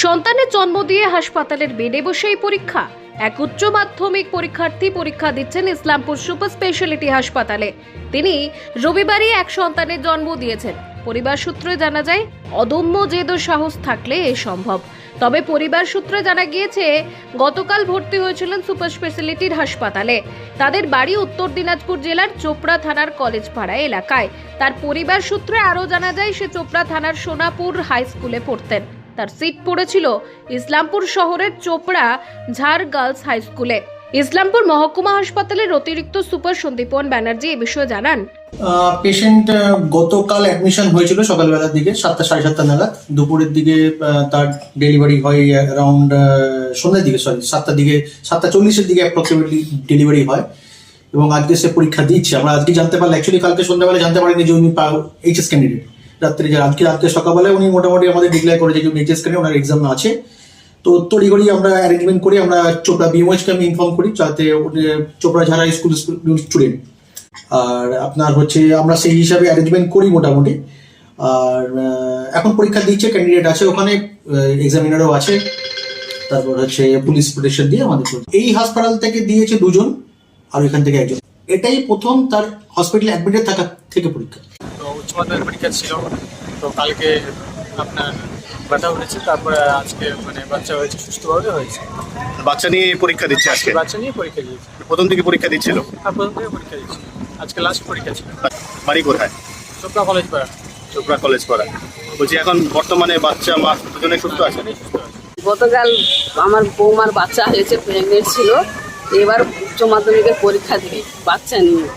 সন্তানের জন্ম দিয়ে হাসপাতালের বেডে বসেই পরীক্ষা। এক উচ্চ মাধ্যমিক পরীক্ষার্থী পরীক্ষা দিচ্ছেন ইসলামপুর সুপার স্পেশালিটি হাসপাতালে। তিনি রবিবারই এক সন্তানের জন্ম দিয়েছেন। পরিবার সূত্রে জানা যায়, অদম্য জেদ ও সাহস থাকলে এ সম্ভব। তবে পরিবার সূত্রে জানা গিয়েছে, গতকাল ভর্তি হয়েছিলেন সুপার স্পেশালিটির হাসপাতালে। তাদের বাড়ি উত্তর দিনাজপুর জেলার চোপড়া থানার কলেজপাড়া এলাকায়। তার পরিবার সূত্রে আরও জানা যায়, সে চোপড়া থানার সোনাপুর হাই স্কুলে পড়তেন। তার সিট পড়েছিল ইসলামপুর শহরের চোপড়া ঝাড় গার্লস হাই স্কুলে। ইসলামপুর মহকুমা হাসপাতালের অতিরিক্ত সুপার সন্দীপন ব্যানার্জি এ বিষয়ে জানান, পেশেন্ট গতকাল অ্যাডমিশন হয়েছিল সকালবেলার দিকে 7টা সাড়ে 7টা নাগাদ। দুপুরের দিকে তার ডেলিভারি হয় অ্যারাউন্ড সন্ধ্যার দিকে, 7টার দিকে, 7:40-এর দিকে অ্যাপ্রক্সিমেটলি ডেলিভারি হয়। এবং আজকে সে পরীক্ষা দিচ্ছে। আমরা আজকে জানতে পারলাম, অ্যাকচুয়ালি কালকে সন্ধ্যাবেলা জানতে পারিনি যে উনি এইচএস ক্যান্ডিডেট। আজকে সকালবেলায় উনি মোটামুটি আমাদের ডিক্লেয়ার করেছে যে উনি এইচএস ক্যান্ডিডেট, ওনার এক্সাম আছে। তো তড়িঘড়ি আমরা অ্যারেঞ্জমেন্ট করি, আমরা চোপড়া বিএমএইচকে আমি ইনফর্ম করি, যাতে চোপড়া ঝাড়া স্কুল স্টুডেন্ট। আর আপনার হচ্ছে আমরা সেই হিসাবে অ্যারেঞ্জমেন্ট করি মোটামুটি। আর এখন পরীক্ষা দিচ্ছে, ক্যান্ডিডেট আছে ওখানে, এক্সামিনারও আছে, তারপর হচ্ছে পুলিশ প্রোটেকশন দিয়ে আমাদের এই হাসপাতাল থেকে দিয়েছে 2 জন, আর এখান থেকে 1 জন। এটাই প্রথম তার হসপিটালে অ্যাডমিটেড থাকা থেকে পরীক্ষা। তো উচ্চ মাধ্যমিক পরীক্ষা ছিল, তো কালকে আপনার ব্যথা উঠেছে, তারপরে আজকে বাচ্চা হয়েছে, সুস্থভাবে হয়েছে। বাচ্চা নিয়ে পরীক্ষা দিচ্ছে আজকে? বাচ্চা নিয়ে পরীক্ষা দিয়েছে। প্রথম থেকে পরীক্ষা দিচ্ছিল? হ্যাঁ, প্রথম থেকে পরীক্ষা দিয়েছে। আজকে লাস্ট পরীক্ষা ছিল। বাড়ি কোথায়? চোপড়া কলেজ পাড়া। চোপড়া কলেজ পাড়া। বলছি এখন বর্তমানে বাচ্চা মা দুজনে সুস্থ আছে? গতকাল আমার বৌমার বাচ্চা হয়েছে, প্রেগনেন্ট ছিল, এবার উচ্চ মাধ্যমিকের পরীক্ষা দিবে বাচ্চা নিয়ে।